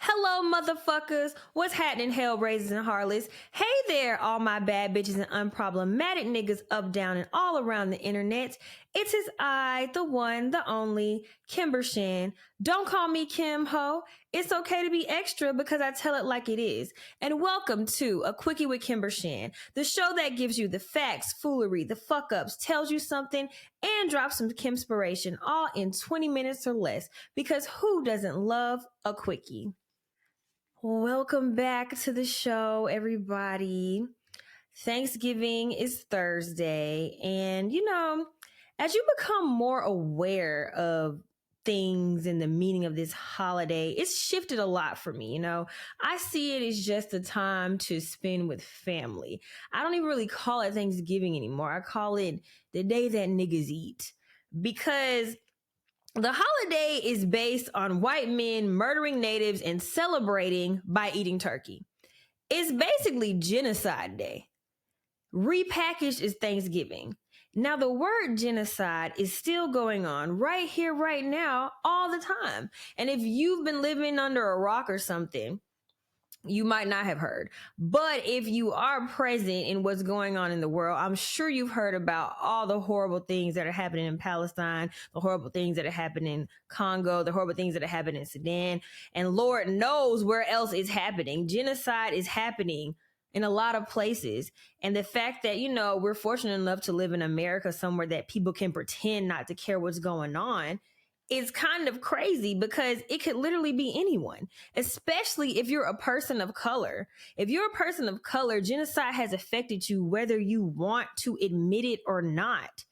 Hello, motherfuckers. What's happening, hellraisers and harlots? Hey there, all my bad bitches and unproblematic niggas up, down, and all around the internet. It is I, the one, the only, Kimber Shan. Don't call me Kim Ho. It's okay to be extra because I tell it like it is. And welcome to A Quickie with Kimber Shan, the show that gives you the facts, foolery, the fuck-ups, tells you something, and drops some Kimspiration all in 20 minutes or less. Because who doesn't love a quickie? Welcome back to the show, everybody. Thanksgiving is Thursday, and as you become more aware of things and the meaning of this holiday, it's shifted a lot for me. I see it as just a time to spend with family. I don't even really call it Thanksgiving anymore. I call it the day that niggas eat, because the holiday is based on white men murdering natives and celebrating by eating turkey. It's basically genocide day. Repackaged as Thanksgiving. Now, the word genocide is still going on right here, right now, all the time. And if you've been living under a rock or something, you might not have heard. But if you are present in what's going on in the world, I'm sure you've heard about all the horrible things that are happening in Palestine, the horrible things that are happening in Congo, the horrible things that are happening in Sudan, and Lord knows where else it's happening. Genocide is happening in a lot of places. And the fact that, we're fortunate enough to live in America, somewhere that people can pretend not to care what's going on, is kind of crazy, because it could literally be anyone, especially if you're a person of color. If you're a person of color, genocide has affected you whether you want to admit it or not.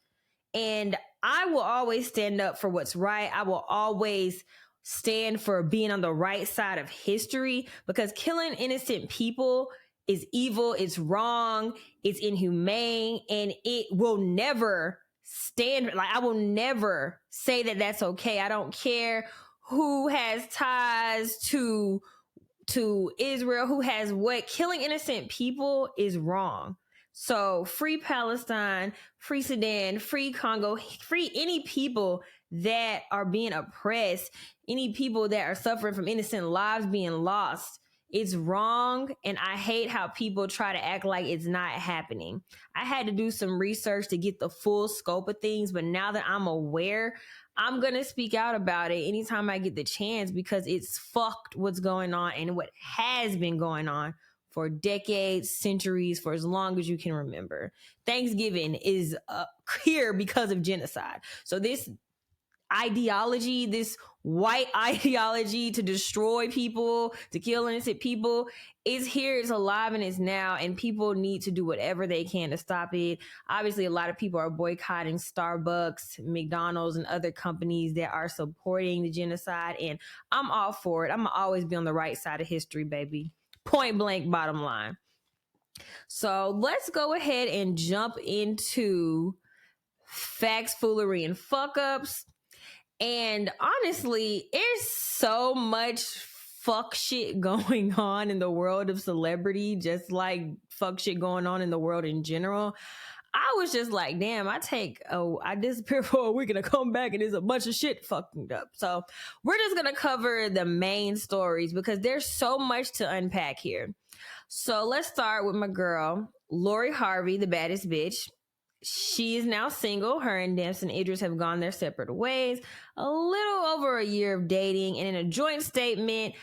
And I will always stand up for what's right. I will always stand for being on the right side of history, because killing innocent people is evil, it's wrong, it's inhumane, and it will never stand. I will never say that that's okay. I don't care who has ties to Israel, who has what. Killing innocent people is wrong. So free Palestine, free Sudan, free Congo, free any people that are being oppressed, any people that are suffering from innocent lives being lost. It's wrong, and I hate how people try to act like it's not happening. I had to do some research to get the full scope of things, but now that I'm aware, I'm going to speak out about it anytime I get the chance, because it's fucked what's going on and what has been going on for decades, centuries, for as long as you can remember. Thanksgiving is here because of genocide. So this ideology, this white ideology to destroy people, to kill innocent people, is here, it's alive, and it's now, and people need to do whatever they can to stop it. Obviously, a lot of people are boycotting Starbucks, McDonald's, and other companies that are supporting the genocide, and I'm all for it. I'm gonna always be on the right side of history, baby. Point blank, bottom line. So let's go ahead and jump into facts, foolery, and fuck-ups. And honestly, there's so much fuck shit going on in the world of celebrity, just like fuck shit going on in the world in general. I was just like, damn, I disappear for a week and I come back and there's a bunch of shit fucking up. So we're just going to cover the main stories because there's so much to unpack here. So let's start with my girl, Lori Harvey, the baddest bitch. She is now single. Her and Damson Idris have gone their separate ways. A little over a year of dating, and in a joint statement,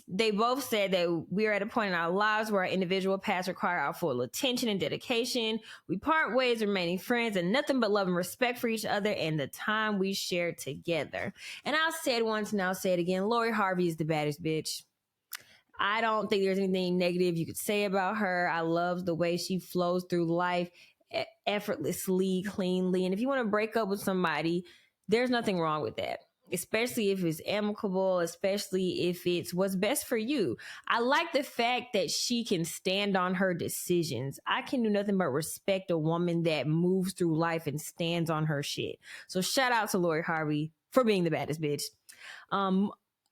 they both said that we are at a point in our lives where our individual paths require our full attention and dedication. We part ways remaining friends and nothing but love and respect for each other and the time we share together. And I said once and I'll say it again, Lori Harvey is the baddest bitch. I don't think there's anything negative you could say about her. I love the way she flows through life effortlessly, cleanly. And if you want to break up with somebody, there's nothing wrong with that, especially if it's amicable, especially if it's what's best for you. I like the fact that she can stand on her decisions. I can do nothing but respect a woman that moves through life and stands on her shit. So shout out to Lori Harvey for being the baddest bitch.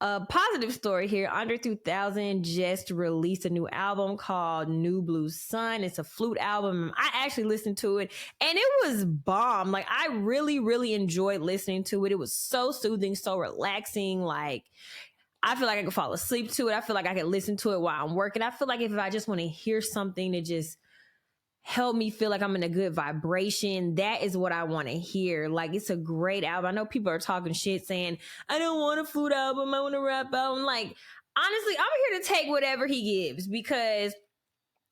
A positive story here. Andre 3000 just released a new album called New Blue Sun. It's a flute album. I actually listened to it and it was bomb. Like, I really, really enjoyed listening to it. It was so soothing, so relaxing. Like, I feel like I can fall asleep to it. I feel like I can listen to it while I'm working. I feel like if I just want to hear something to just help me feel like I'm in a good vibration, that is what I want to hear. Like, it's a great album. I know people are talking shit saying, I don't want a food album, I want a rap album. Like, honestly, I'm here to take whatever he gives because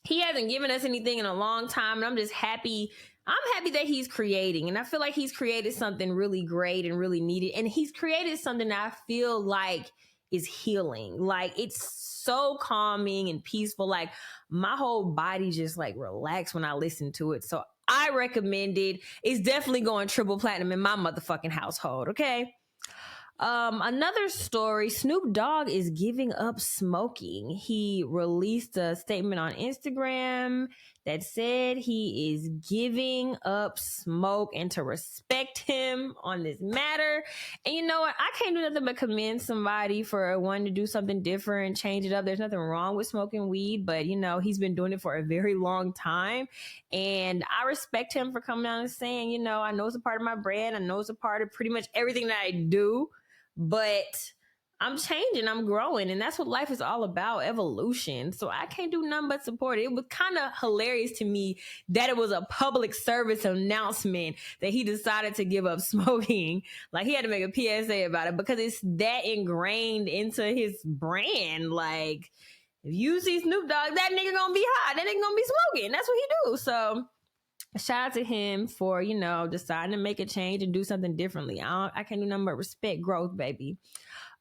he hasn't given us anything in a long time. And I'm just happy. I'm happy that he's creating. And I feel like he's created something really great and really needed. And he's created something that I feel like is healing. Like, it's so calming and peaceful. Like, my whole body just like relaxed when I listen to it. So I recommend it. It's definitely going triple platinum in my motherfucking household. Okay. Another story, Snoop Dogg is giving up smoking. He released a statement on Instagram that said he is giving up smoke and to respect him on this matter. And you know what? I can't do nothing but commend somebody for wanting to do something different, change it up. There's nothing wrong with smoking weed, but you know, he's been doing it for a very long time. And I respect him for coming out and saying, you know, I know it's a part of my brand. I know it's a part of pretty much everything that I do. But I'm changing, I'm growing, and that's what life is all about, evolution. So I can't do nothing but support it. It was kind of hilarious to me that it was a public service announcement that he decided to give up smoking. Like, he had to make a PSA about it because it's that ingrained into his brand. Like, if you see Snoop Dogg, that nigga gonna be hot. That nigga gonna be smoking. That's what he do. So shout out to him for, you know, deciding to make a change and do something differently. I can't do nothing but respect growth, baby.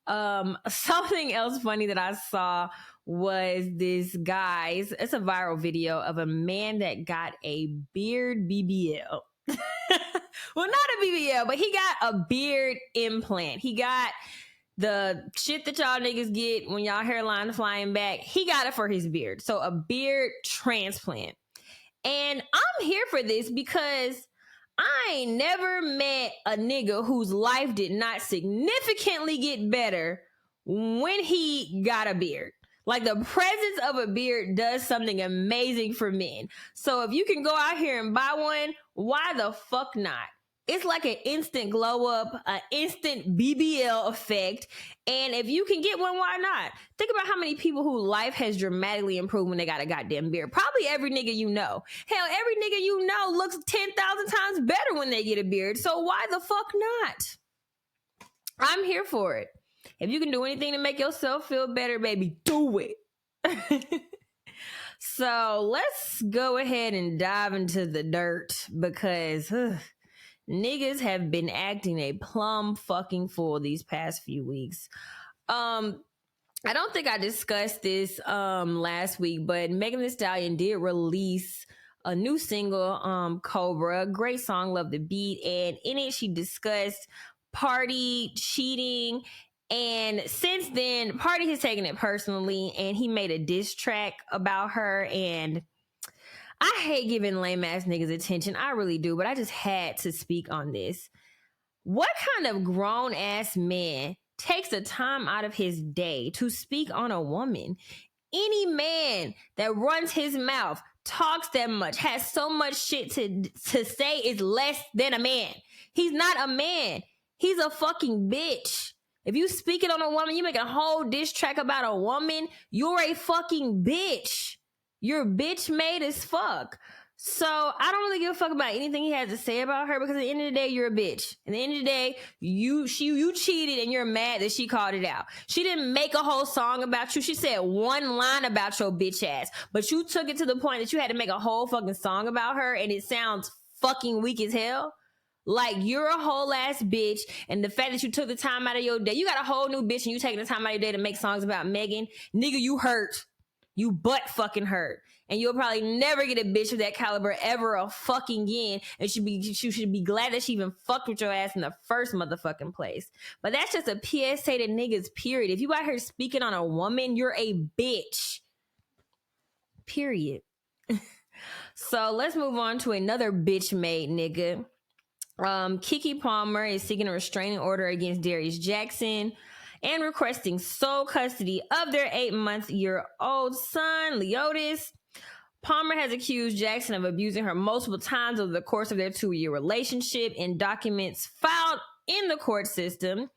Something else funny that I saw was this guy's, it's a viral video of a man that got a beard BBL. Well, not a BBL, but he got a beard implant. He got the shit that y'all niggas get when y'all hairline flying back. He got it for his beard. So a beard transplant. And I'm here for this because I ain't never met a nigga whose life did not significantly get better when he got a beard. Like, the presence of a beard does something amazing for men. So if you can go out here and buy one, why the fuck not? It's like an instant glow up, an instant BBL effect. And if you can get one, why not? Think about how many people whose life has dramatically improved when they got a goddamn beard. Probably every nigga you know. Hell, every nigga you know looks 10,000 times better when they get a beard. So why the fuck not? I'm here for it. If you can do anything to make yourself feel better, baby, do it. So let's go ahead and dive into the dirt because niggas have been acting a plum fucking fool these past few weeks. I don't think I discussed this last week, but Megan Thee Stallion did release a new single, Cobra. Great song, love the beat. And in it, she discussed Party cheating. And since then, Party has taken it personally, and he made a diss track about her. And I hate giving lame ass niggas attention. I really do, but I just had to speak on this. What kind of grown ass man takes the time out of his day to speak on a woman? Any man that runs his mouth, talks that much, has so much shit to say is less than a man. He's not a man. He's a fucking bitch. If you speaking on a woman, you make a whole diss track about a woman, you're a fucking bitch. You're bitch made as fuck. So I don't really give a fuck about anything he has to say about her because at the end of the day, you're a bitch. At the end of the day, you cheated and you're mad that she called it out. She didn't make a whole song about you. She said one line about your bitch ass, but you took it to the point that you had to make a whole fucking song about her, and it sounds fucking weak as hell. Like, you're a whole ass bitch, and the fact that you took the time out of your day, you got a whole new bitch and you taking the time out of your day to make songs about Megan. Nigga, you hurt. You butt fucking hurt. And you'll probably never get a bitch of that caliber ever a fucking again. And you should be glad that she even fucked with your ass in the first motherfucking place. But that's just a PSA to niggas, period. If you out here speaking on a woman, you're a bitch. Period. So let's move on to another bitch made nigga. Keke Palmer is seeking a restraining order against Darius Jackson and requesting sole custody of their 8-month-old son, Leotis. Palmer has accused Jackson of abusing her multiple times over the course of their 2-year relationship. In documents filed in the court system.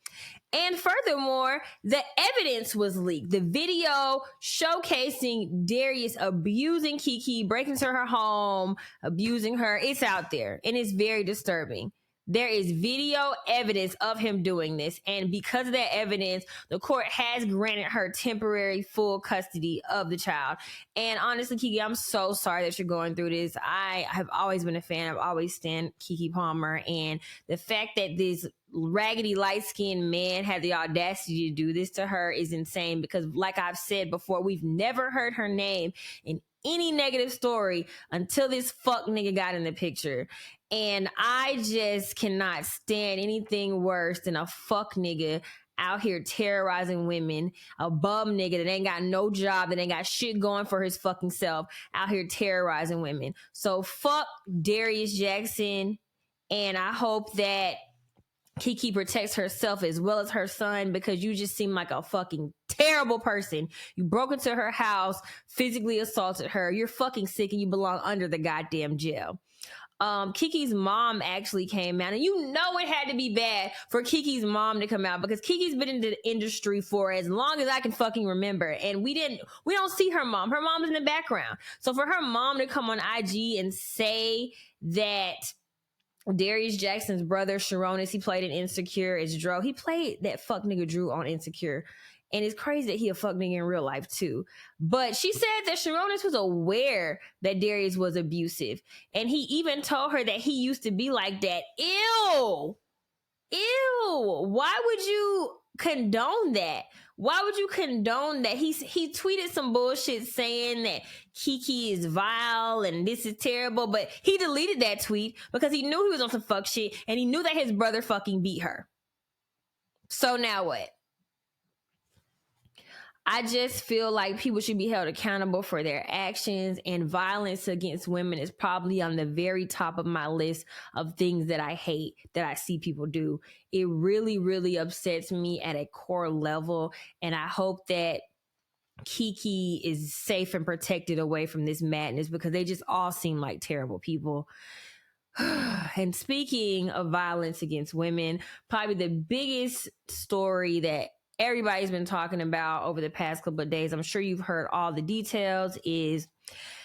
And furthermore, the evidence was leaked. The video showcasing Darius abusing Keke, breaking into her home, abusing her, it's out there. And it's very disturbing. There is video evidence of him doing this. And because of that evidence, the court has granted her temporary full custody of the child. And honestly, Keke, I'm so sorry that you're going through this. I have always been a fan. I've always stand Keke Palmer. And the fact that this raggedy light-skinned man had the audacity to do this to her is insane, because like I've said before, we've never heard her name in any negative story until this fuck nigga got in the picture. And I just cannot stand anything worse than a fuck nigga out here terrorizing women, a bum nigga that ain't got no job, that ain't got shit going for his fucking self, out here terrorizing women. So fuck Darius Jackson, and I hope that Keke protects herself as well as her son, because you just seem like a fucking terrible person. You broke into her house, physically assaulted her. You're fucking sick and you belong under the goddamn jail. Keke's mom actually came out, and you know it had to be bad for Keke's mom to come out, because Keke's been in the industry for as long as I can fucking remember, and we don't see her mom. Her mom's in the background. So for her mom to come on IG and say that Darius Jackson's brother, Sharonis, he played in Insecure, is Dro. He played that fuck nigga Drew on Insecure. And it's crazy that he a fuck nigga in real life too. But she said that Sharonis was aware that Darius was abusive. And he even told her that he used to be like that. Ew. Why would you condone that? Why would you condone that? He tweeted some bullshit saying that Keke is vile and this is terrible, but he deleted that tweet because he knew he was on some fuck shit, and he knew that his brother fucking beat her. So now what? I just feel like people should be held accountable for their actions, and violence against women is probably on the very top of my list of things that I hate that I see people do. It really, really upsets me at a core level, and I hope that Keke is safe and protected away from this madness, because they just all seem like terrible people. And speaking of violence against women, probably the biggest story that everybody's been talking about over the past couple of days, I'm sure you've heard all the details, is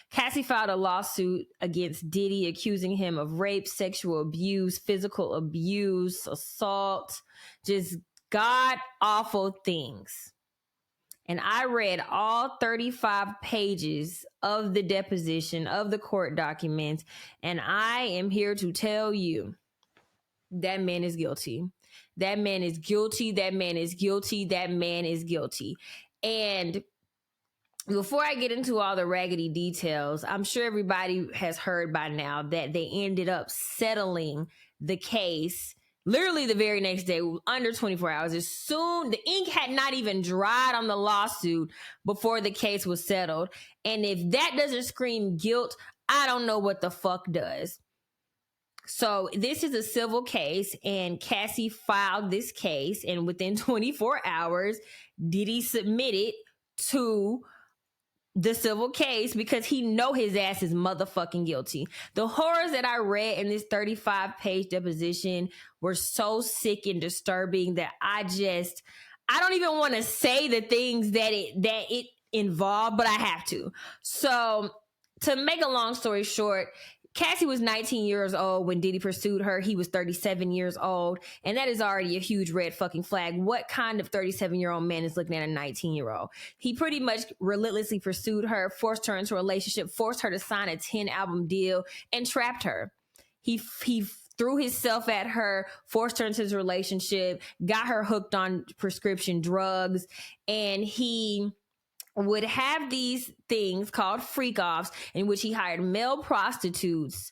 Cassie filed a lawsuit against Diddy accusing him of rape, sexual abuse, physical abuse, assault, just god-awful things. And I read all 35 pages of the deposition, of the court documents, and I am here to tell you that man is guilty. That man is guilty. That man is guilty. That man is guilty. And before I get into all the raggedy details, I'm sure everybody has heard by now that they ended up settling the case literally the very next day, under 24 hours. As soon, the ink had not even dried on the lawsuit before the case was settled. And if that doesn't scream guilt, I don't know what the fuck does. So this is a civil case, and Cassie filed this case, and within 24 hours, Diddy submitted to the civil case because he know his ass is motherfucking guilty. The horrors that I read in this 35-page deposition were so sick and disturbing that I don't even want to say the things that it involved, but I have to. So to make a long story short, Cassie was 19 years old when Diddy pursued her. He was 37 years old, and that is already a huge red fucking flag. What kind of 37-year-old man is looking at a 19-year-old? He pretty much relentlessly pursued her, forced her into a relationship, forced her to sign a 10-album deal, and trapped her. He threw himself at her, forced her into his relationship, got her hooked on prescription drugs, and he would have these things called freak-offs in which he hired male prostitutes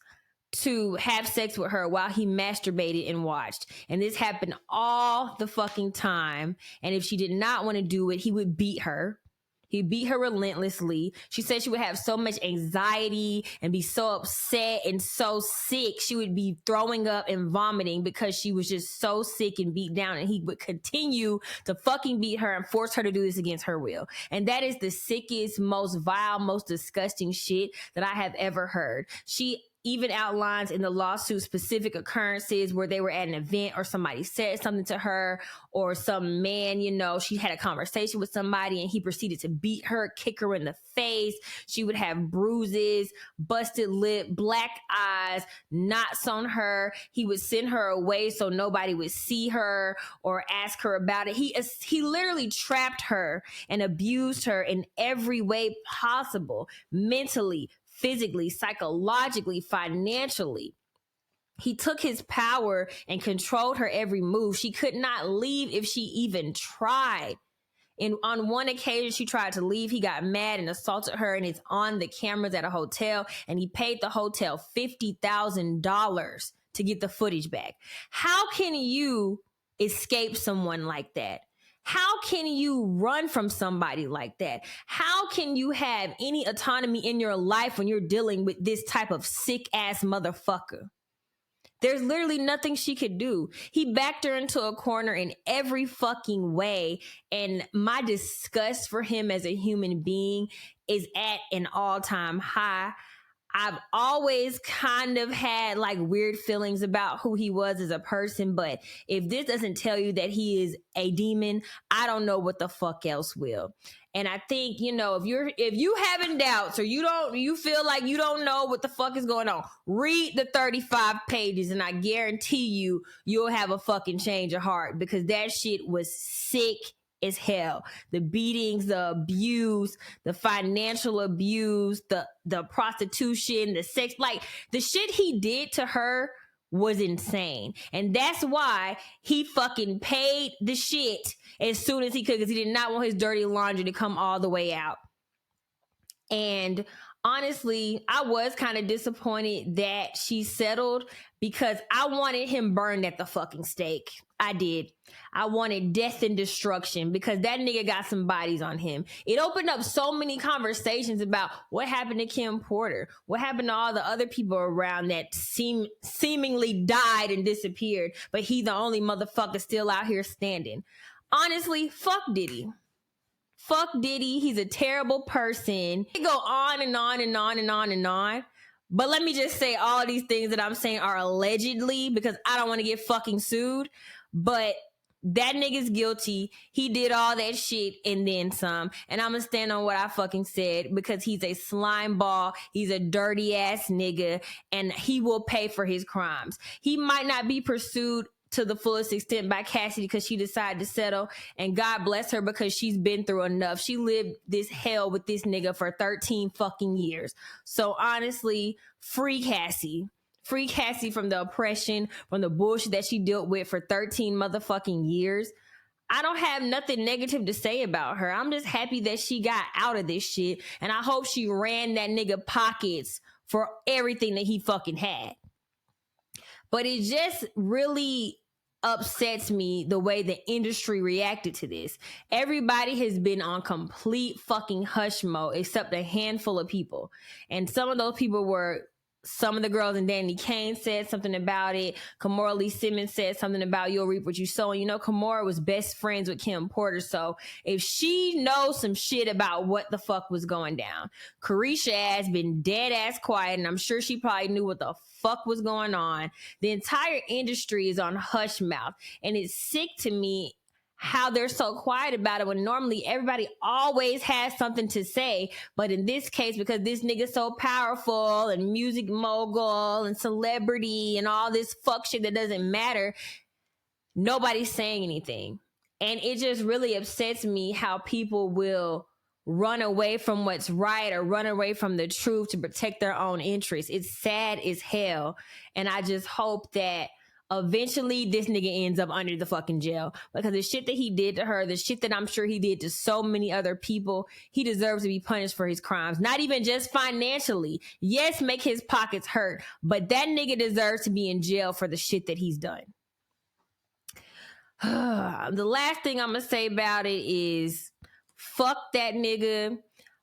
to have sex with her while he masturbated and watched. And this happened all the fucking time. And if she did not want to do it, he would beat her. He beat her relentlessly. She said she would have so much anxiety and be so upset and so sick. She would be throwing up and vomiting because she was just so sick and beat down. And he would continue to fucking beat her and force her to do this against her will. And that is the sickest, most vile, most disgusting shit that I have ever heard. She even outlines in the lawsuit specific occurrences where they were at an event or somebody said something to her, or some man, you know, she had a conversation with somebody and he proceeded to beat her, kick her in the face. She would have bruises, busted lip, black eyes, knots on her. He would send her away so nobody would see her or ask her about it. He literally trapped her and abused her in every way possible, mentally, physically, psychologically, financially. He took his power and controlled her every move. She could not leave if she even tried. And on one occasion, she tried to leave. He got mad and assaulted her, and it's on the cameras at a hotel. And he paid the hotel $50,000 to get the footage back. How can you escape someone like that? How can you run from somebody like that? How can you have any autonomy in your life when you're dealing with this type of sick ass motherfucker? There's literally nothing she could do. He backed her into a corner in every fucking way. And my disgust for him as a human being is at an all-time high. I've always kind of had like weird feelings about who he was as a person, but if this doesn't tell you that he is a demon, I don't know what the fuck else will. And I think, you know, if you having doubts or you feel like you don't know what the fuck is going on, read the 35 pages and I guarantee you'll have a fucking change of heart, because that shit was sick as hell. The beatings, the abuse, the financial abuse, the prostitution, the sex, like the shit he did to her was insane. And that's why he fucking paid the shit as soon as he could, because he did not want his dirty laundry to come all the way out. And honestly, I was kind of disappointed that she settled, because I wanted him burned at the fucking stake. I did. I wanted death and destruction, because that nigga got some bodies on him. It opened up so many conversations about what happened to Kim Porter, what happened to all the other people around that seemingly died and disappeared, but he the only motherfucker still out here standing. Honestly, fuck Diddy. Fuck Diddy. He's a terrible person. They go on and on and on and on and on. But let me just say, all these things that I'm saying are allegedly, because I don't want to get fucking sued. But that nigga's guilty. He did all that shit and then some. And I'm going to stand on what I fucking said, because he's a slime ball. He's a dirty ass nigga, and he will pay for his crimes. He might not be pursued to the fullest extent by Cassidy because she decided to settle, and God bless her, because she's been through enough. She lived this hell with this nigga for 13 fucking years. So honestly, free Cassie. Free Cassie from the oppression, from the bullshit that she dealt with for 13 motherfucking years. I don't have nothing negative to say about her. I'm just happy that she got out of this shit, and I hope she ran that nigga pockets for everything that he fucking had. But it just really upsets me the way the industry reacted to this. Everybody has been on complete fucking hush mode except a handful of people. And some of those people were some of the girls, and Danny Kane said something about it. Kimora Lee Simmons said something about you'll reap what you sow. And you know, Kimora was best friends with Kim Porter. So if she knows some shit about what the fuck was going down, Carisha has been dead ass quiet, and I'm sure she probably knew what the fuck was going on. The entire industry is on hush mouth, and it's sick to me how they're so quiet about it when normally everybody always has something to say. But in this case, because this nigga's so powerful and music mogul and celebrity and all this fuck shit that doesn't matter, nobody's saying anything. And it just really upsets me how people will run away from what's right or run away from the truth to protect their own interests. It's sad as hell. And I just hope that eventually this nigga ends up under the fucking jail, because the shit that he did to her, the shit that I'm sure he did to so many other people, he deserves to be punished for his crimes. Not even just financially. Yes, make his pockets hurt, but that nigga deserves to be in jail for the shit that he's done. The last thing I'm gonna say about it is fuck that nigga.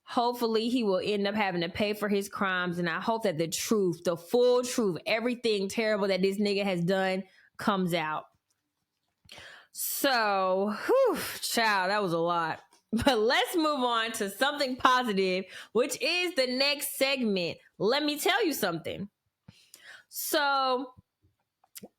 Hopefully he will end up having to pay for his crimes, and I hope that the truth, the full truth, everything terrible that this nigga has done comes out. So, child, that was a lot. But let's move on to something positive, which is the next segment. Let me tell you something. So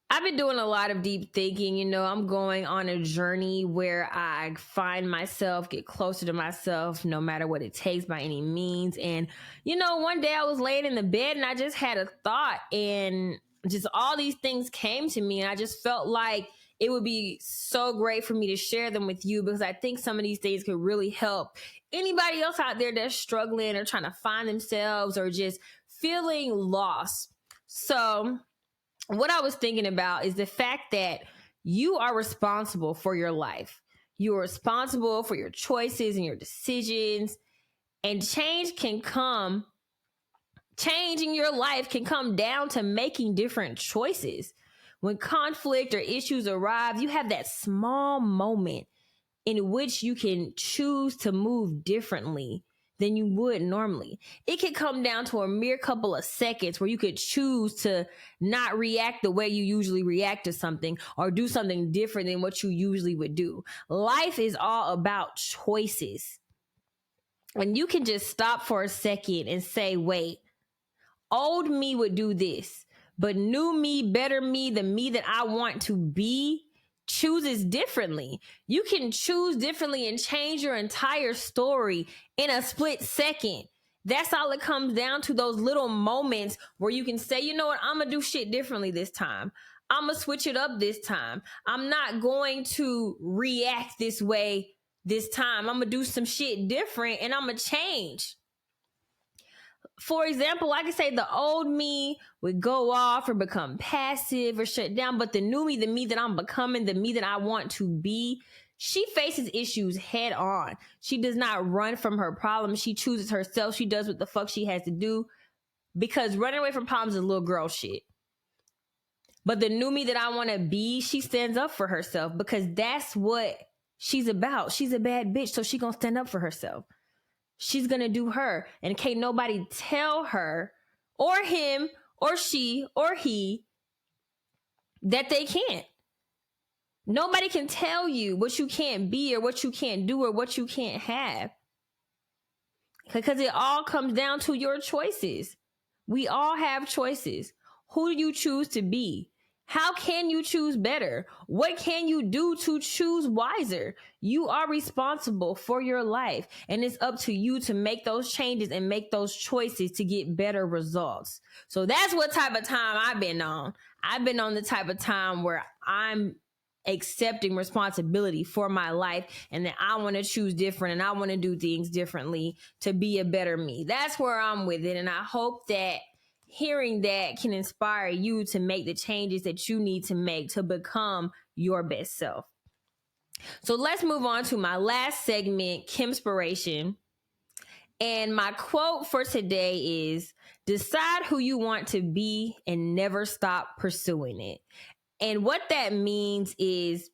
I've been doing a lot of deep thinking. I'm going on a journey where I find myself, get closer to myself, no matter what it takes by any means. And, one day I was laying in the bed and I just had a thought, and just all these things came to me. And I just felt like it would be so great for me to share them with you, because I think some of these things could really help anybody else out there that's struggling or trying to find themselves or just feeling lost. So, what I was thinking about is the fact that you are responsible for your life. You are responsible for your choices and your decisions. And change in your life can come down to making different choices. When conflict or issues arrive, you have that small moment in which you can choose to move differently than you would normally. It could come down to a mere couple of seconds where you could choose to not react the way you usually react to something, or do something different than what you usually would do. Life is all about choices. And you can just stop for a second and say, wait, old me would do this, but new me, better me, the me that I want to be, chooses differently. You can choose differently and change your entire story in a split second. That's all it comes down to, those little moments where you can say, you know what, I'm gonna do shit differently this time. I'm gonna switch it up this time. I'm not going to react this way this time. I'm gonna do some shit different and I'm gonna change. For example, I could say the old me would go off or become passive or shut down, but the new me, the me that I'm becoming, the me that I want to be, she faces issues head on. She does not run from her problems. She chooses herself. She does what the fuck she has to do, because running away from problems is little girl shit. But the new me that I want to be, she stands up for herself, because that's what she's about. She's a bad bitch, so she gonna stand up for herself. She's going to do her, and can't nobody tell her or him or she or he that they can't. Nobody can tell you what you can't be or what you can't do or what you can't have, because it all comes down to your choices. We all have choices. Who do you choose to be? How can you choose better? What can you do to choose wiser? You are responsible for your life, and it's up to you to make those changes and make those choices to get better results. So that's what type of time I've been on. I've been on the type of time where I'm accepting responsibility for my life, and that I want to choose different and I want to do things differently to be a better me. That's where I'm with it, and I hope that hearing that can inspire you to make the changes that you need to make to become your best self. So let's move on to my last segment, Kimspiration. And my quote for today is, decide who you want to be and never stop pursuing it. And what that means is,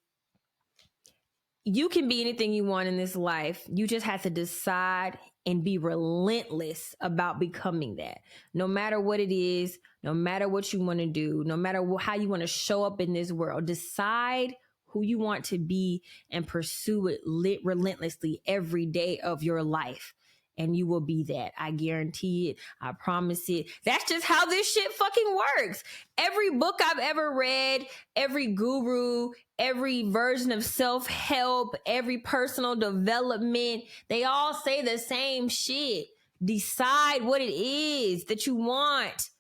you can be anything you want in this life. You just have to decide and be relentless about becoming that. No matter what it is, no matter what you want to do, no matter how you want to show up in this world, decide who you want to be and pursue it relentlessly every day of your life. And you will be that. I guarantee it. I promise it. That's just how this shit fucking works. Every book I've ever read, every guru, every version of self-help, every personal development, they all say the same shit. Decide what it is that you want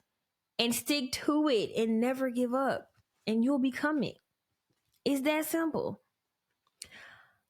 and stick to it and never give up, and you'll become it. It's that simple.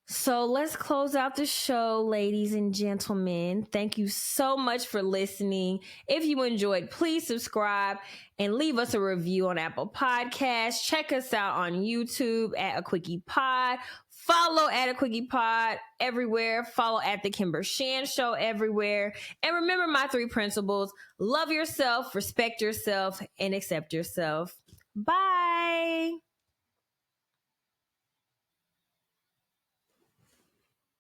So let's close out the show, ladies and gentlemen. Thank you so much for listening. If you enjoyed, please subscribe and leave us a review on Apple Podcasts. Check us out on YouTube at A Quickie Pod. Follow at A Quickie Pod everywhere. Follow at The Kimber Shan Show everywhere. And remember my 3 principles: love yourself, respect yourself, and accept yourself. Bye.